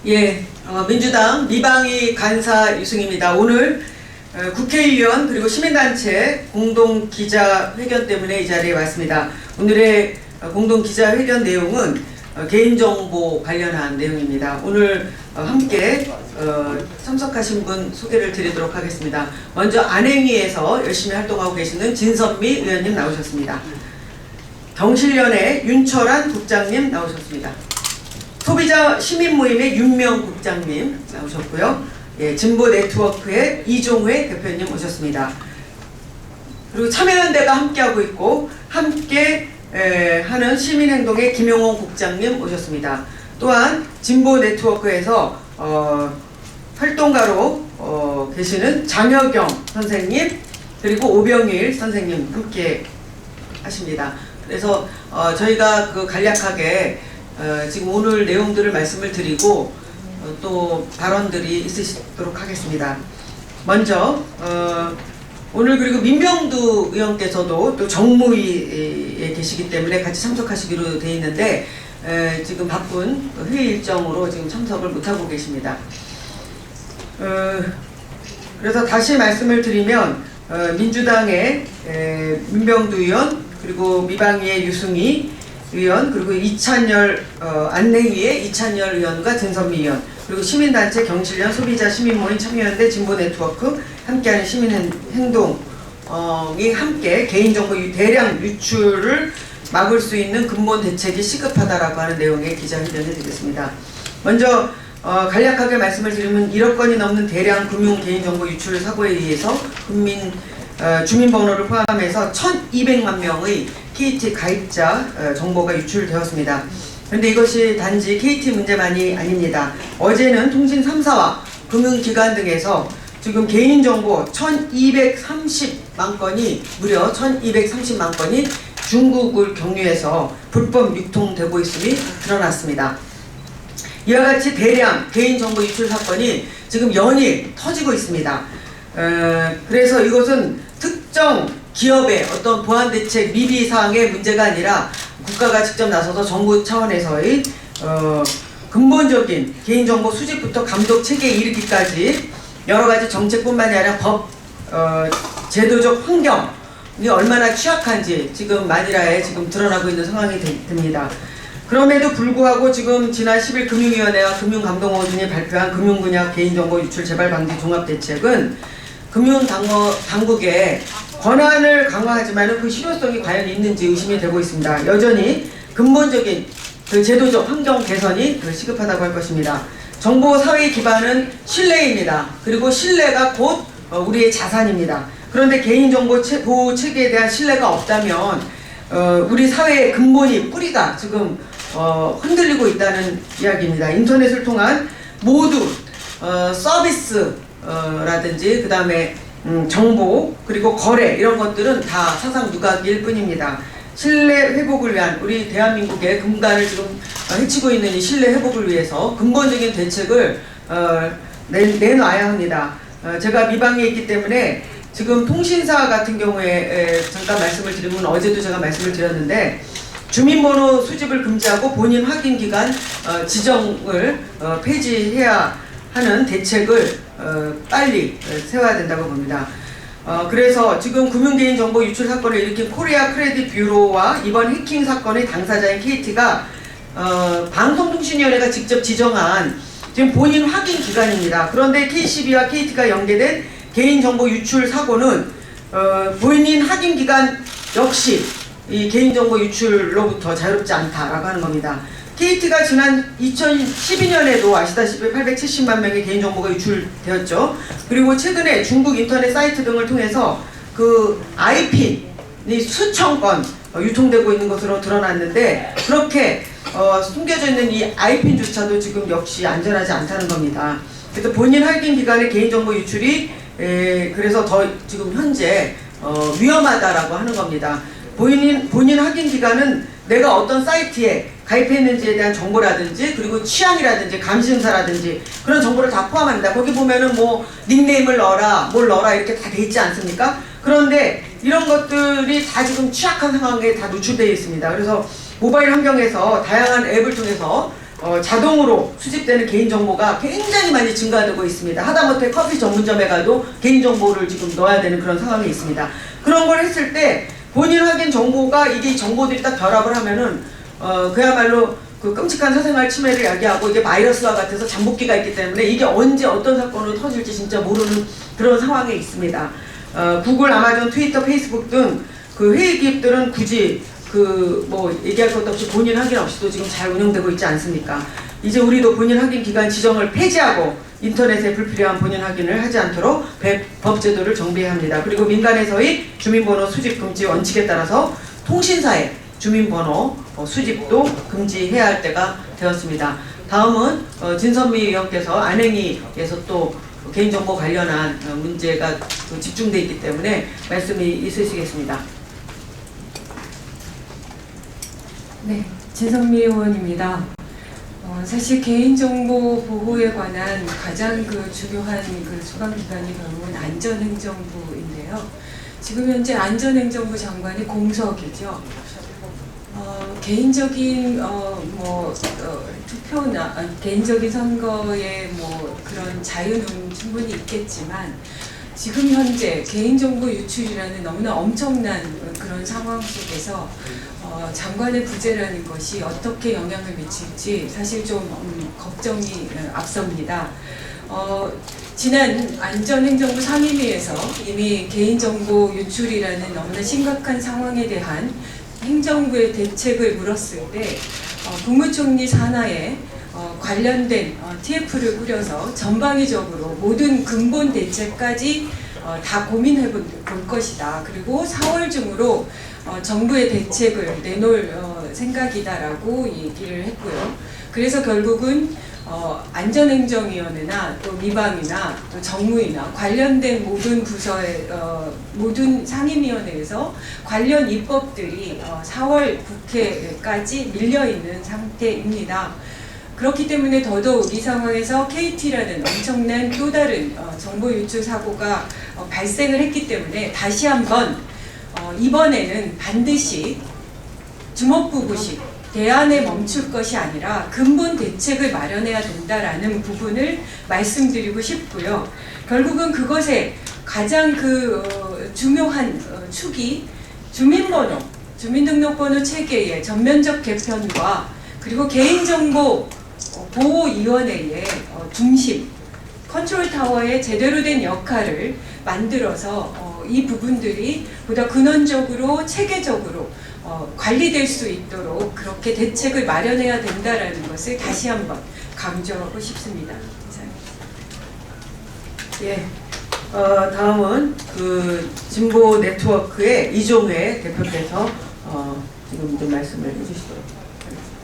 예, 민주당 미방위 간사 유승입니다. 오늘 국회의원 그리고 시민단체 공동기자회견 때문에 이 자리에 왔습니다. 오늘의 공동기자회견 내용은 개인정보 관련한 내용입니다. 오늘 함께 참석하신 분 소개를 드리도록 하겠습니다. 먼저 안행위에서 열심히 활동하고 계시는 진선미 의원님 나오셨습니다. 경실련의 윤철한 국장님 나오셨습니다. 소비자 시민모임의 윤명 국장님 나오셨고요. 예, 진보네트워크의 이종회 대표님 오셨습니다. 그리고 참여연대가 함께하고 있고 함께 하는 시민행동의 김용원 국장님 오셨습니다. 또한 진보네트워크에서 활동가로 계시는 장혁영 선생님 그리고 오병일 선생님 함께 하십니다. 그래서 저희가 간략하게 지금 오늘 내용들을 말씀을 드리고 또 발언들이 있으시도록 하겠습니다. 먼저 오늘 그리고 민병두 의원께서도 또 정무위에 계시기 때문에 같이 참석하시기로 되어 있는데 지금 바쁜 회의 일정으로 지금 참석을 못하고 계십니다. 그래서 다시 말씀을 드리면 민주당의 민병두 의원 그리고 미방위의 유승희 의원 그리고 이찬열 안내위의 이찬열 의원과 진선미 의원 그리고 시민단체 경실련 소비자 시민모임 참여연대 진보네트워크 함께하는 시민행동이 함께 개인정보 대량 유출을 막을 수 있는 근본 대책이 시급하다라고 하는 내용의 기자회견을 드리겠습니다. 먼저 간략하게 말씀을 드리면 1억 건이 넘는 대량 금융 개인정보 유출 사고에 의해서 주민번호를 포함해서 1,200만 명의 KT 가입자 정보가 유출되었습니다. 그런데 이것이 단지 KT 문제만이 아닙니다. 어제는 통신 3사와 금융기관 등에서 지금 개인정보 1,230만 건이 무려 1,230만 건이 중국을 경유해서 불법 유통되고 있음이 드러났습니다. 이와 같이 대량 개인정보 유출 사건이 지금 연일 터지고 있습니다. 그래서 이것은 특정 기업의 어떤 보안 대책 미비 사항의 문제가 아니라 국가가 직접 나서서 정부 차원에서의 근본적인 개인정보 수집부터 감독 체계에 이르기까지 여러 가지 정책뿐만이 아니라 법, 제도적 환경이 얼마나 취약한지 지금 마니라에 지금 드러나고 있는 상황이 됩니다. 그럼에도 불구하고 지금 지난 10일 금융위원회와 금융감독원이 발표한 금융분야 개인정보 유출 재발 방지 종합대책은 금융당국의 권한을 강화하지만 그 실효성이 과연 있는지 의심이 되고 있습니다. 여전히 근본적인 제도적 환경 개선이 시급하다고 할 것입니다. 정보 사회의 기반은 신뢰입니다. 그리고 신뢰가 곧 우리의 자산입니다. 그런데 개인정보 보호 체계에 대한 신뢰가 없다면 우리 사회의 근본이 뿌리가 지금 흔들리고 있다는 이야기입니다. 인터넷을 통한 모두 서비스라든지 그 다음에 정보 그리고 거래 이런 것들은 다 사상 누각일 뿐입니다. 신뢰 회복을 위한 우리 대한민국의 근간을 지금 해치고 있는 이 신뢰 회복을 위해서 근본적인 대책을 내놔야 합니다. 제가 미방위에 있기 때문에 지금 통신사 같은 경우에 잠깐 말씀을 드리면 어제도 제가 말씀을 드렸는데 주민번호 수집을 금지하고 본인 확인 기간 지정을 폐지해야 하는 대책을 빨리 세워야 된다고 봅니다. 그래서 지금 금융개인정보 유출 사건을 일으킨 코리아 크레딧 뷰로와 이번 해킹 사건의 당사자인 KT가 방송통신위원회가 직접 지정한 지금 본인 확인 기간입니다. 그런데 KCB와 KT가 연계된 개인정보 유출 사고는 본인 확인 기간 역시 이 개인정보 유출로부터 자유롭지 않다라고 하는 겁니다. KT가 지난 2012년에도 아시다시피 870만 명의 개인정보가 유출되었죠. 그리고 최근에 중국 인터넷 사이트 등을 통해서 그 IP이 수천 건 유통되고 있는 것으로 드러났는데 그렇게 숨겨져 있는 이 IP조차도 지금 역시 안전하지 않다는 겁니다. 그래서 본인 확인 기간의 개인정보 유출이 그래서 더 지금 현재 위험하다라고 하는 겁니다. 본인 확인 기간은 내가 어떤 사이트에 가입했는지에 대한 정보라든지 그리고 취향이라든지 감시응사라든지 그런 정보를 다 포함합니다. 거기 보면은 뭐 닉네임을 넣어라 뭘 넣어라 이렇게 다 돼 있지 않습니까? 그런데 이런 것들이 다 지금 취약한 상황에 다 노출되어 있습니다. 그래서 모바일 환경에서 다양한 앱을 통해서 자동으로 수집되는 개인정보가 굉장히 많이 증가되고 있습니다. 하다못해 커피 전문점에 가도 개인정보를 지금 넣어야 되는 그런 상황이 있습니다. 그런 걸 했을 때 본인 확인 정보가 이게 정보들이 딱 결합을 하면은 그야말로 그 끔찍한 사생활 침해를 야기하고 이게 바이러스와 같아서 잠복기가 있기 때문에 이게 언제 어떤 사건으로 터질지 진짜 모르는 그런 상황에 있습니다. 구글, 아마존, 트위터, 페이스북 등 그 회의 기업들은 굳이 그 뭐 얘기할 것도 없이 본인 확인 없이도 지금 잘 운영되고 있지 않습니까? 이제 우리도 본인 확인 기간 지정을 폐지하고 인터넷에 불필요한 본인 확인을 하지 않도록 법 제도를 정비해야 합니다. 그리고 민간에서의 주민번호 수집 금지 원칙에 따라서 통신사의 주민번호 수집도 금지해야 할 때가 되었습니다. 다음은 진선미 의원께서 안행위에서 또 개인정보 관련한 문제가 집중되어 있기 때문에 말씀이 있으시겠습니다. 네, 진선미 의원입니다. 사실 개인정보 보호에 관한 가장 중요한 소관기관이 결국은 안전행정부인데요. 지금 현재 안전행정부 장관이 공석이죠. 개인적인 투표나 개인적인 선거의 그런 자유는 충분히 있겠지만 지금 현재 개인정보 유출이라는 너무나 엄청난 그런 상황 속에서 장관의 부재라는 것이 어떻게 영향을 미칠지 사실 좀 걱정이 앞섭니다. 지난 안전행정부 상임위에서 이미 개인정보 유출이라는 너무나 심각한 상황에 대한 행정부의 대책을 물었을 때 국무총리 산하에 관련된 TF를 꾸려서 전방위적으로 모든 근본 대책까지 다 고민해 볼 것이다. 그리고 4월 중으로 정부의 대책을 내놓을 생각이다라고 얘기를 했고요. 그래서 결국은 안전행정위원회나 또 미방이나 또 정무위나 관련된 모든 부서의 모든 상임위원회에서 관련 입법들이 4월 국회까지 밀려있는 상태입니다. 그렇기 때문에 더더욱 이 상황에서 KT라는 엄청난 또 다른 정보 유출 사고가 발생을 했기 때문에 다시 한번 이번에는 반드시 주먹구구식 대안에 멈출 것이 아니라 근본 대책을 마련해야 된다라는 부분을 말씀드리고 싶고요. 결국은 그것에 가장 중요한 축이 주민번호, 주민등록번호 체계의 전면적 개편과 그리고 개인정보 보호위원회의 중심, 컨트롤타워의 제대로 된 역할을 만들어서 이 부분들이 보다 근원적으로 체계적으로 관리될 수 있도록 그렇게 대책을 마련해야 된다라는 것을 다시 한번 강조하고 싶습니다. 예, 다음은 진보 네트워크의 이종회 대표께서 지금 좀 말씀을 해주시도록 하겠습니다.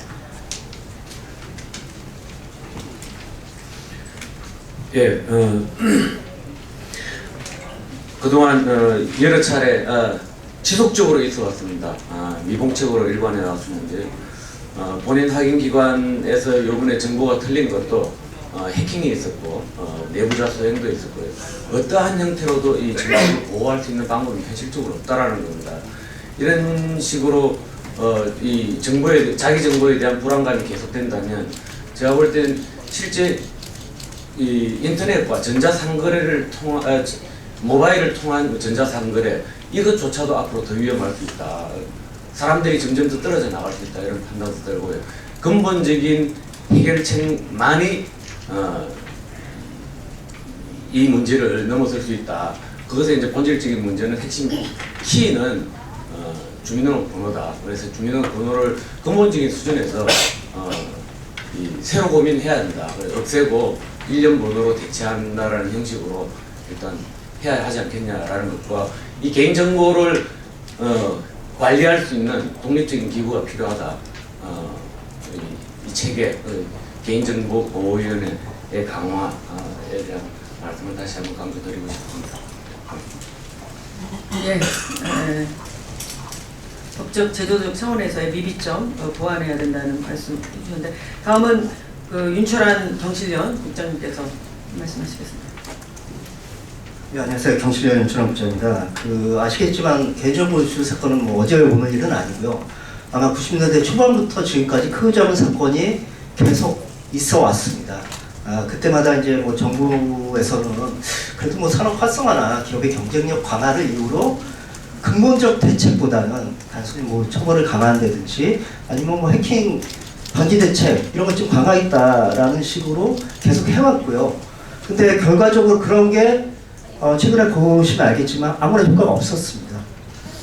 예, 그동안 여러 차례 지속적으로 있어 왔습니다. 미봉책으로 일관해 왔었는데 본인 확인 기관에서 요번에 정보가 틀린 것도 해킹이 있었고 내부자 소행도 있었고요. 어떠한 형태로도 이 정보를 보호할 수 있는 방법은 현실적으로 없다라는 겁니다. 이런 식으로 이 자기 정보에 대한 불안감이 계속된다면 제가 볼 땐 실제 이 인터넷과 전자상거래를 모바일을 통한 전자상거래 이것조차도 앞으로 더 위험할 수 있다. 사람들이 점점 더 떨어져 나갈 수 있다. 이런 판단도 들고요. 근본적인 해결책만이 이 문제를 넘어설 수 있다. 그것의 이제 본질적인 문제는 핵심 키는 주민등록번호다. 그래서 주민등록번호를 근본적인 수준에서 새로 고민해야 한다. 없애고 1년 번호로 대체한다라는 형식으로 일단 해야 하지 않겠냐라는 것과 이 개인정보를 관리할 수 있는 독립적인 기구가 필요하다. 이 체계, 개인정보 보호위원회의 강화에 대한 말씀을 다시 한번 강조드리고 싶습니다. 예, 법적 제도적 차원에서의 미비점 보완해야 된다는 말씀 해주셨는데 다음은 그 윤철한 경실련 국장님께서 말씀하시겠습니다. 네, 안녕하세요. 경실련 윤철한 국장입니다. 아시겠지만 개인정보 유출 사건은 뭐 어제 오늘 일은 아니고요. 아마 90년대 초반부터 지금까지 크 잡은 사건이 계속 있어 왔습니다. 그때마다 이제 뭐 정부에서는 그래도 뭐 산업 활성화나 기업의 경쟁력 강화를 이유로 근본적 대책보다는 단순히 뭐 처벌을 강화한다든지 아니면 뭐 해킹 방지 대책 이런 것 좀 강화했다라는 식으로 계속 해왔고요. 근데 결과적으로 그런 게 최근에 보시면 알겠지만 아무런 효과가 없었습니다.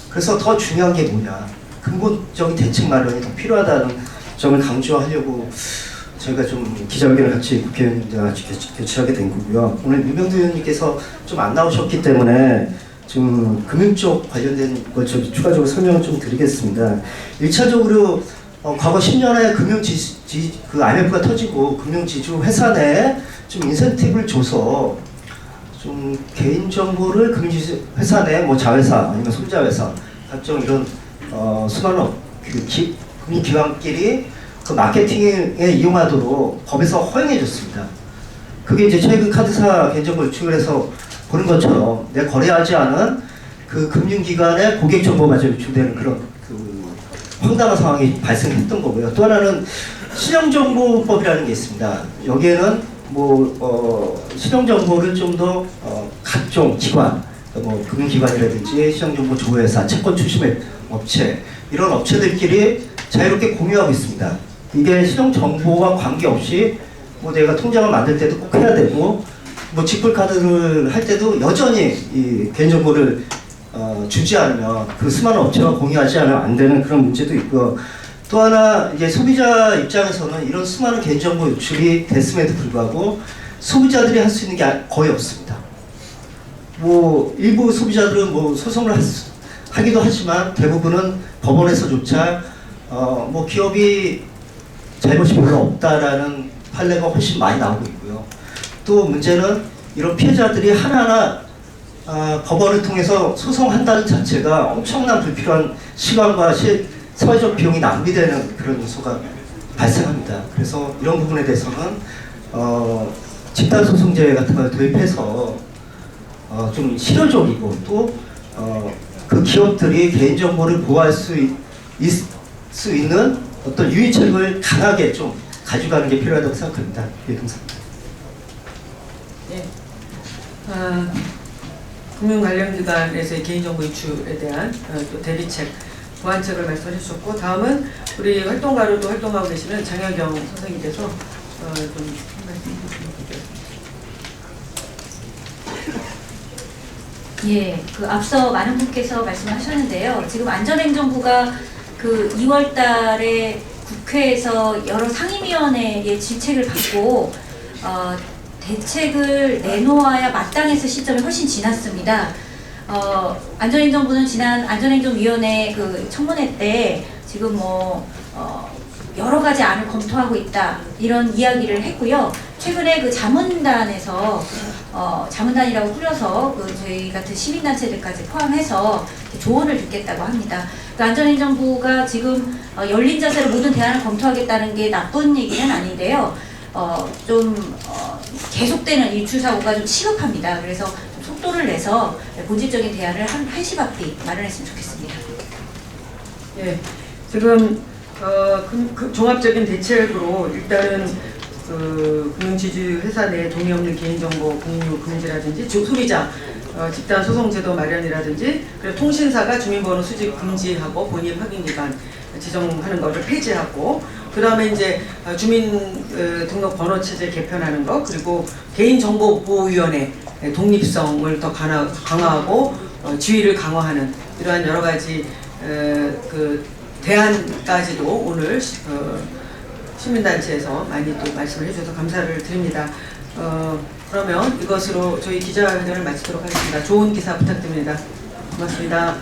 그래서 더 중요한 게 뭐냐, 근본적인 대책 마련이 더 필요하다는 점을 강조하려고 저희가 좀 기자회견을 같이 국회의원님들과 같이 개최하게 된 거고요. 오늘 유명두 의원님께서 좀 안 나오셨기 때문에 지금 금융 쪽 관련된 걸 추가적으로 설명을 좀 드리겠습니다. 1차적으로 과거 10년에 IMF가 터지고 금융지주 회사 내에 좀 인센티브를 줘서 좀 개인정보를 금융지주 회사 내 뭐 자회사 아니면 소비자회사 각종 이런 수많은 금융기관끼리 그 마케팅에 이용하도록 법에서 허용해 줬습니다. 그게 이제 최근 카드사 개인정보 유출을 해서 보는 것처럼 내 거래하지 않은 그 금융기관의 고객 정보마저 유출되는 그런 황당한 상황이 발생했던 거고요. 또 하나는 신용정보법이라는 게 있습니다. 여기에는 신용정보를 좀 더 각종 기관, 뭐 금융기관이라든지 신용정보조회사, 채권 출신 업체 이런 업체들끼리 자유롭게 공유하고 있습니다. 이게 신용정보와 관계없이 뭐 내가 통장을 만들 때도 꼭 해야 되고 뭐 직불카드를 할 때도 여전히 이 개인정보를 주지 않으면 그 수많은 업체와 공유하지 않으면 안 되는 그런 문제도 있고요. 또 하나 이제 소비자 입장에서는 이런 수많은 개인정보 유출이 됐음에도 불구하고 소비자들이 할 수 있는 게 거의 없습니다. 뭐 일부 소비자들은 뭐 소송을 하기도 하지만 대부분은 법원에서조차 뭐 기업이 잘못이 별로 없다라는 판례가 훨씬 많이 나오고 있고요. 또 문제는 이런 피해자들이 하나하나 법원을 통해서 소송한다는 자체가 엄청난 불필요한 시간과 사회적 비용이 낭비되는 그런 요소가 발생합니다. 그래서 이런 부분에 대해서는 집단소송제 같은 걸 도입해서 좀 실효적이고 또 그 기업들이 개인정보를 보호할 수 있는 어떤 유인책을 강하게 좀 가져가는 게 필요하다고 생각합니다. 예, 감사합니다. 예. 금융 관련 기관에서의 개인정보 유출에 대한 또 대비책, 보완책을 말씀해 주셨고 다음은 우리 활동가로도 활동하고 계시는 장혁영 선생님께서 좀 말씀해 주시면 좋겠습니다. 예, 앞서 많은 분께서 말씀하셨는데요. 지금 안전행정부가 2월 달에 국회에서 여러 상임위원회의 질책을 받고 대책을 내놓아야 마땅했을 시점이 훨씬 지났습니다. 안전행정부는 지난 안전행정위원회 청문회 때 지금 여러 가지 안을 검토하고 있다 이런 이야기를 했고요. 최근에 자문단에서 자문단이라고 꾸려서 저희 같은 시민단체들까지 포함해서 조언을 듣겠다고 합니다. 안전행정부가 지금 열린 자세로 모든 대안을 검토하겠다는 게 나쁜 얘기는 아닌데요. 계속되는 유출 사고가 좀 시급합니다. 그래서 좀 속도를 내서 본질적인 대안을 한시바삐 마련했으면 좋겠습니다. 예, 지금 종합적인 대책으로 일단은 금융지주 회사 내 동의 없는 개인정보 공유 금지라든지 소비자 집단 소송 제도 마련이라든지 그리고 통신사가 주민번호 수집 금지하고 본인 확인기간 지정하는 것을 폐지하고 그 다음에 이제 주민등록 번호 체제 개편하는 것 그리고 개인정보보호위원회 독립성을 더 강화하고 지위를 강화하는 이러한 여러 가지 대안까지도 오늘 시민단체에서 많이 또 말씀을 해주셔서 감사를 드립니다. 그러면 이것으로 저희 기자회견을 마치도록 하겠습니다. 좋은 기사 부탁드립니다. 고맙습니다.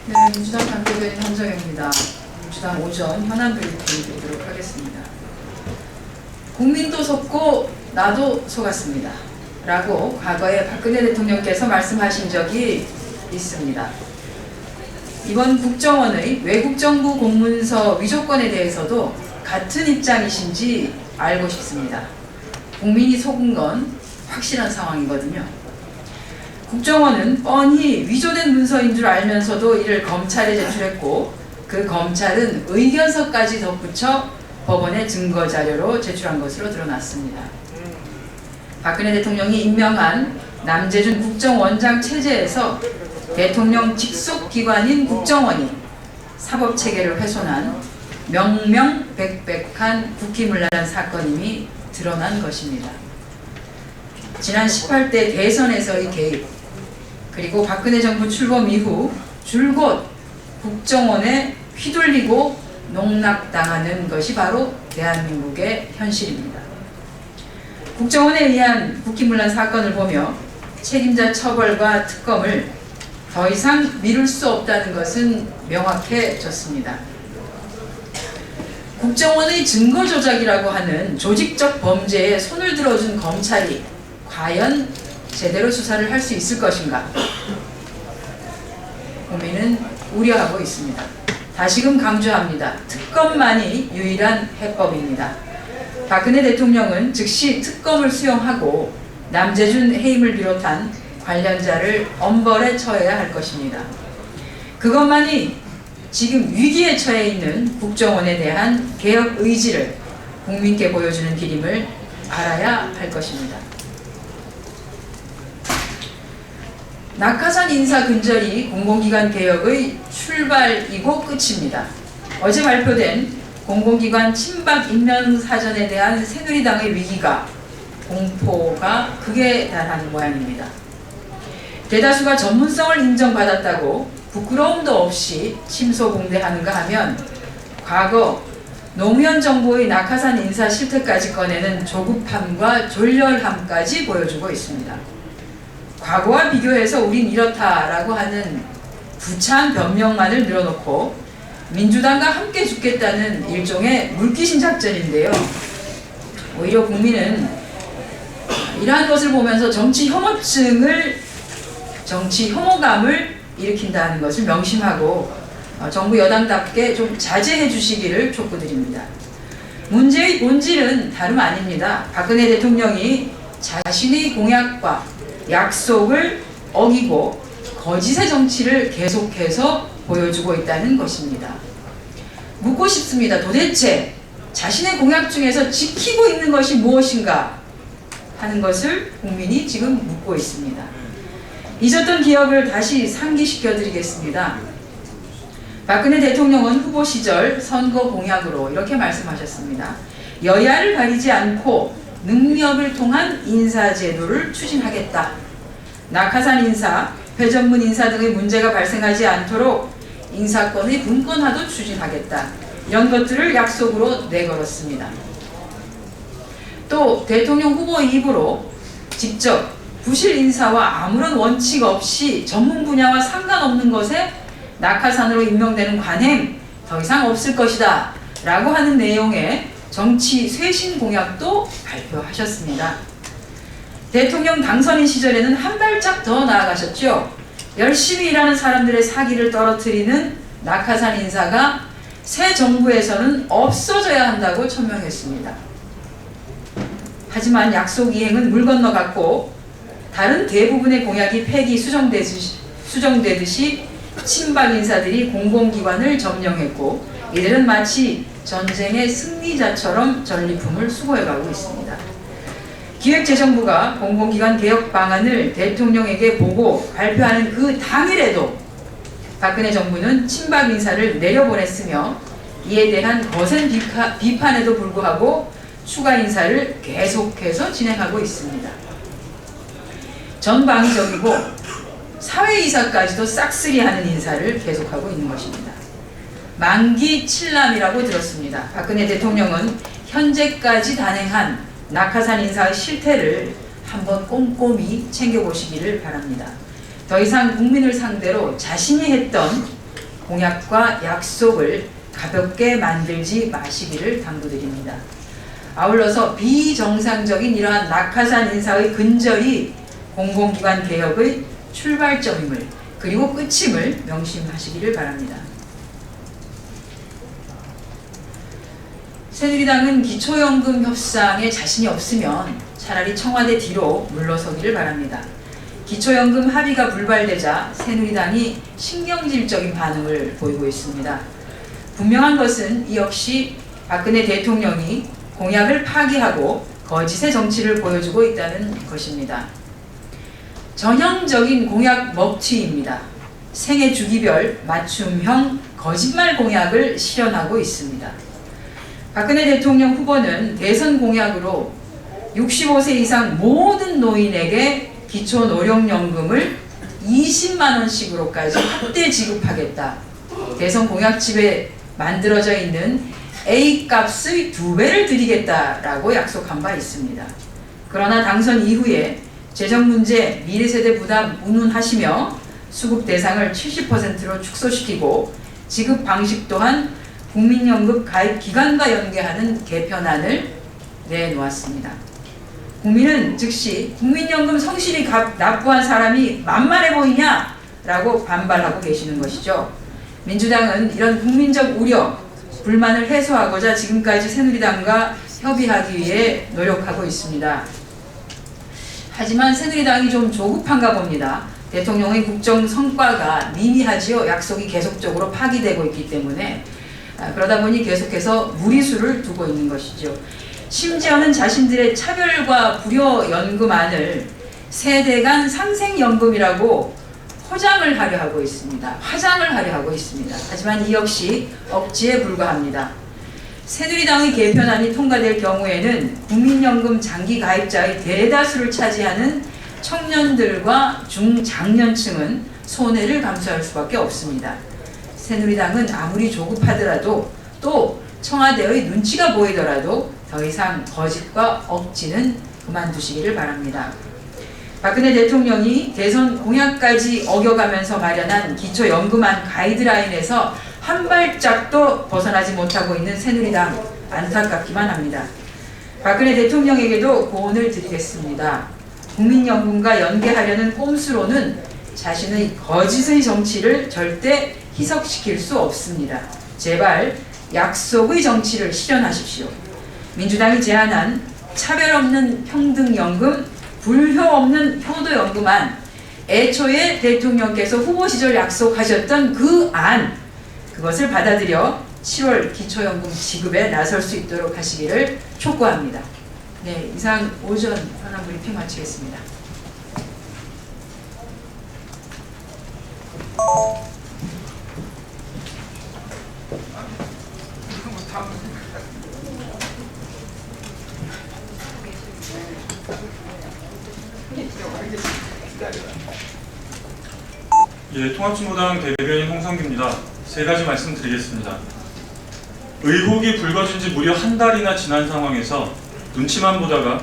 네, 민주당 당대표인 한정혜입니다. 민주당 오전 현안 브리핑 드리도록 하겠습니다. 국민도 속고 나도 속았습니다. 라고 과거에 박근혜 대통령께서 말씀하신 적이 있습니다. 이번 국정원의 외국정부 공문서 위조건에 대해서도 같은 입장이신지 알고 싶습니다. 국민이 속은 건 확실한 상황이거든요. 국정원은 뻔히 위조된 문서인 줄 알면서도 이를 검찰에 제출했고 그 검찰은 의견서까지 덧붙여 법원에 증거자료로 제출한 것으로 드러났습니다. 박근혜 대통령이 임명한 남재준 국정원장 체제에서 대통령 직속 기관인 국정원이 사법체계를 훼손한 명명백백한 국기문란한 사건임이 드러난 것입니다. 지난 18대 대선에서의 개입, 그리고 박근혜 정부 출범 이후 줄곧 국정원에 휘둘리고 농락당하는 것이 바로 대한민국의 현실입니다. 국정원에 의한 국기문란 사건을 보며 책임자 처벌과 특검을 더 이상 미룰 수 없다는 것은 명확해졌습니다. 국정원의 증거 조작이라고 하는 조직적 범죄에 손을 들어준 검찰이 과연 제대로 수사를 할 수 있을 것인가? 국민은 우려하고 있습니다. 다시금 강조합니다. 특검만이 유일한 해법입니다. 박근혜 대통령은 즉시 특검을 수용하고 남재준 해임을 비롯한 관련자를 엄벌에 처해야 할 것입니다. 그것만이 지금 위기에 처해 있는 국정원에 대한 개혁 의지를 국민께 보여주는 길임을 알아야 할 것입니다. 낙하산 인사 근절이 공공기관 개혁의 출발이고 끝입니다. 어제 발표된 공공기관 친박 임명사전에 대한 새누리당의 위기가, 공포가 극에 달한 모양입니다. 대다수가 전문성을 인정받았다고 부끄러움도 없이 침소봉대하는가 하면 과거 노무현 정부의 낙하산 인사 실태까지 꺼내는 조급함과 졸렬함까지 보여주고 있습니다. 과거와 비교해서 우린 이렇다라고 하는 구차한 변명만을 늘어놓고 민주당과 함께 죽겠다는 일종의 물귀신 작전인데요. 오히려 국민은 이러한 것을 보면서 정치 혐오감을 일으킨다는 것을 명심하고 정부 여당답게 좀 자제해 주시기를 촉구드립니다. 문제의 본질은 다름 아닙니다. 박근혜 대통령이 자신의 공약과 약속을 어기고 거짓의 정치를 계속해서 보여주고 있다는 것입니다. 묻고 싶습니다. 도대체 자신의 공약 중에서 지키고 있는 것이 무엇인가 하는 것을 국민이 지금 묻고 있습니다. 잊었던 기억을 다시 상기시켜 드리겠습니다. 박근혜 대통령은 후보 시절 선거 공약으로 이렇게 말씀하셨습니다. 여야를 가리지 않고 능력을 통한 인사제도를 추진하겠다. 낙하산 인사, 회전문 인사 등의 문제가 발생하지 않도록 인사권의 분권화도 추진하겠다. 이런 것들을 약속으로 내걸었습니다. 또 대통령 후보 입으로 직접 부실 인사와 아무런 원칙 없이 전문 분야와 상관없는 것에 낙하산으로 임명되는 관행 더 이상 없을 것이다 라고 하는 내용의 정치 쇄신 공약도 발표하셨습니다. 대통령 당선인 시절에는 한 발짝 더 나아가셨죠. 열심히 일하는 사람들의 사기를 떨어뜨리는 낙하산 인사가 새 정부에서는 없어져야 한다고 천명했습니다. 하지만 약속 이행은 물 건너갔고 다른 대부분의 공약이 폐기 수정되듯이 친박 인사들이 공공기관을 점령했고 이들은 마치 전쟁의 승리자처럼 전리품을 수거해가고 있습니다. 기획재정부가 공공기관 개혁 방안을 대통령에게 보고 발표하는 그 당일에도 박근혜 정부는 친박 인사를 내려보냈으며 이에 대한 거센 비판에도 불구하고 추가 인사를 계속해서 진행하고 있습니다. 전방위적이고 사회이사까지도 싹쓸이하는 인사를 계속하고 있는 것입니다. 만기 7남이라고 들었습니다. 박근혜 대통령은 현재까지 단행한 낙하산 인사의 실태를 한번 꼼꼼히 챙겨보시기를 바랍니다. 더 이상 국민을 상대로 자신이 했던 공약과 약속을 가볍게 만들지 마시기를 당부드립니다. 아울러서 비정상적인 이러한 낙하산 인사의 근절이 공공기관 개혁의 출발점임을 그리고 끝임을 명심하시기를 바랍니다. 새누리당은 기초연금 협상에 자신이 없으면 차라리 청와대 뒤로 물러서기를 바랍니다. 기초연금 합의가 불발되자 새누리당이 신경질적인 반응을 보이고 있습니다. 분명한 것은 이 역시 박근혜 대통령이 공약을 파기하고 거짓의 정치를 보여주고 있다는 것입니다. 전형적인 공약 먹튀입니다. 생애 주기별 맞춤형 거짓말 공약을 실현하고 있습니다. 박근혜 대통령 후보는 대선 공약으로 65세 이상 모든 노인에게 기초노령연금을 20만 원씩으로까지 확대 지급하겠다. 대선 공약집에 만들어져 있는 A값의 2배를 드리겠다라고 약속한 바 있습니다. 그러나 당선 이후에 재정 문제, 미래세대 부담 운운하시며 수급 대상을 70%로 축소시키고 지급 방식 또한 국민연금 가입 기간과 연계하는 개편안을 내놓았습니다. 국민은 즉시 국민연금 성실히 납부한 사람이 만만해 보이냐? 라고 반발하고 계시는 것이죠. 민주당은 이런 국민적 우려, 불만을 해소하고자 지금까지 새누리당과 협의하기 위해 노력하고 있습니다. 하지만 새누리당이 좀 조급한가 봅니다. 대통령의 국정 성과가 미미하지요. 약속이 계속적으로 파기되고 있기 때문에 그러다 보니 계속해서 무리수를 두고 있는 것이죠. 심지어는 자신들의 차별과 불효 연금안을 세대 간 상생연금이라고 포장을 하려 하고 있습니다. 화장을 하려 하고 있습니다. 하지만 이 역시 억지에 불과합니다. 새누리당의 개편안이 통과될 경우에는 국민연금 장기 가입자의 대다수를 차지하는 청년들과 중장년층은 손해를 감수할 수밖에 없습니다. 새누리당은 아무리 조급하더라도 또 청와대의 눈치가 보이더라도 더 이상 거짓과 억지는 그만두시기를 바랍니다. 박근혜 대통령이 대선 공약까지 어겨가면서 마련한 기초연금안 가이드라인에서 한 발짝도 벗어나지 못하고 있는 새누리당 안타깝기만 합니다. 박근혜 대통령에게도 고언을 드리겠습니다. 국민연금과 연계하려는 꼼수로는 자신의 거짓의 정치를 절대 희석시킬 수 없습니다. 제발 약속의 정치를 실현하십시오. 민주당이 제안한 차별 없는 평등연금, 불효 없는 효도연금안, 애초에 대통령께서 후보 시절 약속하셨던 그 안, 그것을 받아들여 7월 기초연금 지급에 나설 수 있도록 하시기를 촉구합니다. 네, 이상 오전 현안 브리핑 마치겠습니다. 예, 통합진보당 대변인 홍성규입니다. 세 가지 말씀드리겠습니다. 의혹이 불거진 지 무려 한 달이나 지난 상황에서 눈치만 보다가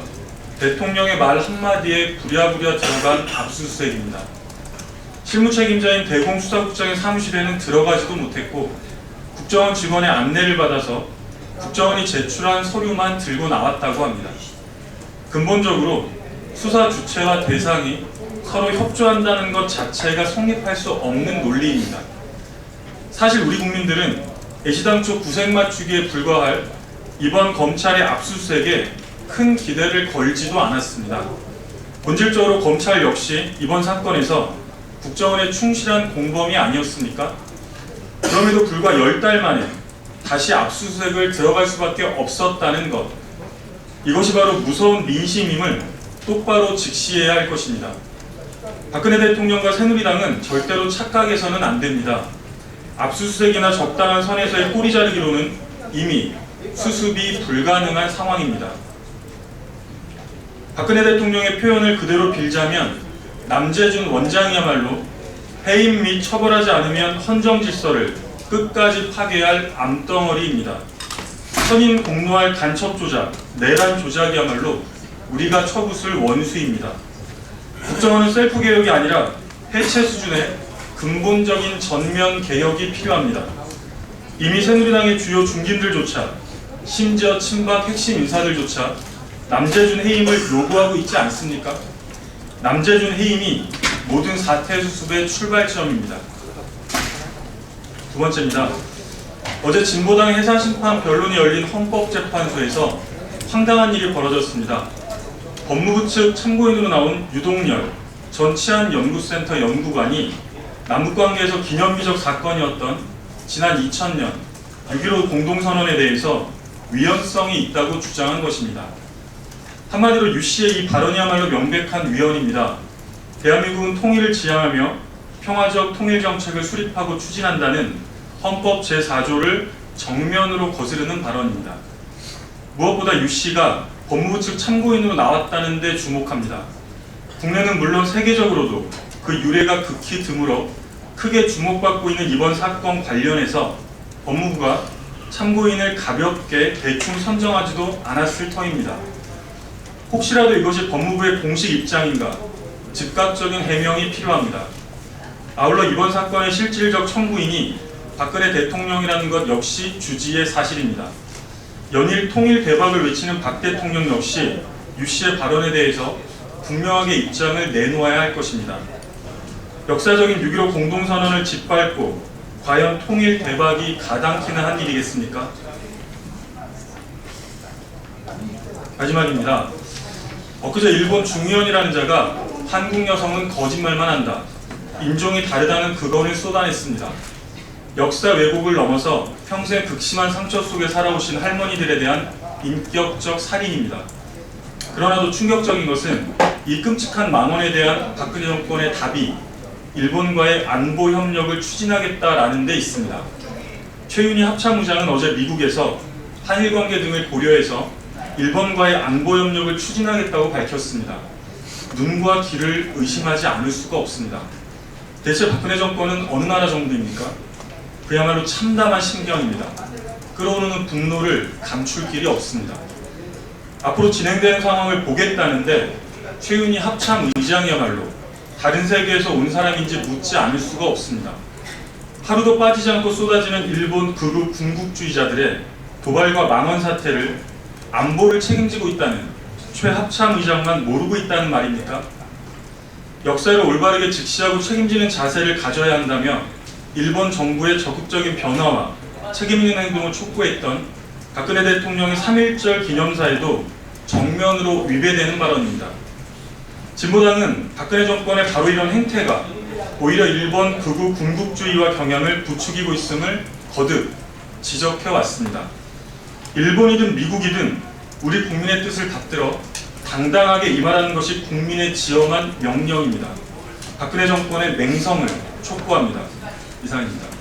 대통령의 말 한마디에 부랴부랴 들어간 압수수색입니다. 실무책임자인 대공수사국장의 사무실에는 들어가지도 못했고 국정원 직원의 안내를 받아서 국정원이 제출한 서류만 들고 나왔다고 합니다. 근본적으로 수사 주체와 대상이 서로 협조한다는 것 자체가 성립할 수 없는 논리입니다. 사실 우리 국민들은 애시당초 구색 맞추기에 불과할 이번 검찰의 압수수색에 큰 기대를 걸지도 않았습니다. 본질적으로 검찰 역시 이번 사건에서 국정원에 충실한 공범이 아니었습니까? 그럼에도 불과 10달 만에 다시 압수수색을 들어갈 수밖에 없었다는 것, 이것이 바로 무서운 민심임을 똑바로 직시해야 할 것입니다. 박근혜 대통령과 새누리당은 절대로 착각해서는 안 됩니다. 압수수색이나 적당한 선에서의 꼬리 자르기로는 이미 수습이 불가능한 상황입니다. 박근혜 대통령의 표현을 그대로 빌자면 남재준 원장이야말로 해임 및 처벌하지 않으면 헌정 질서를 끝까지 파괴할 암덩어리입니다. 선임 공로할 간첩 조작, 내란 조작이야말로 우리가 쳐붓을 원수입니다. 국정원은 셀프 개혁이 아니라 해체 수준의 근본적인 전면 개혁이 필요합니다. 이미 새누리당의 주요 중진들조차, 심지어 친박 핵심 인사들조차 남재준 해임을 요구하고 있지 않습니까? 남재준 해임이 모든 사태 수습의 출발점입니다. 두 번째입니다. 어제 진보당 해산심판 변론이 열린 헌법재판소에서 황당한 일이 벌어졌습니다. 법무부 측 참고인으로 나온 유동열 전 치안연구센터 연구관이 남북관계에서 기념비적 사건이었던 지난 2000년 6.15 공동선언에 대해서 위헌성이 있다고 주장한 것입니다. 한마디로 유 씨의 이 발언이야말로 명백한 위헌입니다. 대한민국은 통일을 지향하며 평화적 통일정책을 수립하고 추진한다는 헌법 제4조를 정면으로 거스르는 발언입니다. 무엇보다 유 씨가 법무부 측 참고인으로 나왔다는 데 주목합니다. 국내는 물론 세계적으로도 그 유례가 극히 드물어 크게 주목받고 있는 이번 사건 관련해서 법무부가 참고인을 가볍게 대충 선정하지도 않았을 터입니다. 혹시라도 이것이 법무부의 공식 입장인가 즉각적인 해명이 필요합니다. 아울러 이번 사건의 실질적 청구인이 박근혜 대통령이라는 것 역시 주지의 사실입니다. 연일 통일 대박을 외치는 박 대통령 역시 유 씨의 발언에 대해서 분명하게 입장을 내놓아야 할 것입니다. 역사적인 6.15 공동선언을 짓밟고 과연 통일 대박이 가당키나 한 일이겠습니까? 마지막입니다. 엊그제 일본 중의원이라는 자가 한국 여성은 거짓말만 한다, 인종이 다르다는 극언을 쏟아냈습니다. 역사 왜곡을 넘어서 평생 극심한 상처 속에 살아오신 할머니들에 대한 인격적 살인입니다. 그러나도 충격적인 것은 이 끔찍한 망언에 대한 박근혜 정권의 답이 일본과의 안보 협력을 추진하겠다라는 데 있습니다. 최윤희 합참의장은 어제 미국에서 한일 관계 등을 고려해서 일본과의 안보 협력을 추진하겠다고 밝혔습니다. 눈과 귀를 의심하지 않을 수가 없습니다. 대체 박근혜 정권은 어느 나라 정도입니까? 그야말로 참담한 심경입니다. 끓어오르는 분노를 감출 길이 없습니다. 앞으로 진행되는 상황을 보겠다는데 최윤희 합참의장이야말로 다른 세계에서 온 사람인지 묻지 않을 수가 없습니다. 하루도 빠지지 않고 쏟아지는 일본 극우 군국주의자들의 도발과 망언 사태를 안보를 책임지고 있다는 최 합참의장만 모르고 있다는 말입니까? 역사를 올바르게 직시하고 책임지는 자세를 가져야 한다며 일본 정부의 적극적인 변화와 책임있는 행동을 촉구했던 박근혜 대통령의 3.1절 기념사에도 정면으로 위배되는 발언입니다. 진보당은 박근혜 정권의 바로 이런 행태가 오히려 일본 극우 군국주의와 경향을 부추기고 있음을 거듭 지적해왔습니다. 일본이든 미국이든 우리 국민의 뜻을 받들어 당당하게 임하라는 것이 국민의 지엄한 명령입니다. 박근혜 정권의 맹성을 촉구합니다. 이상입니다.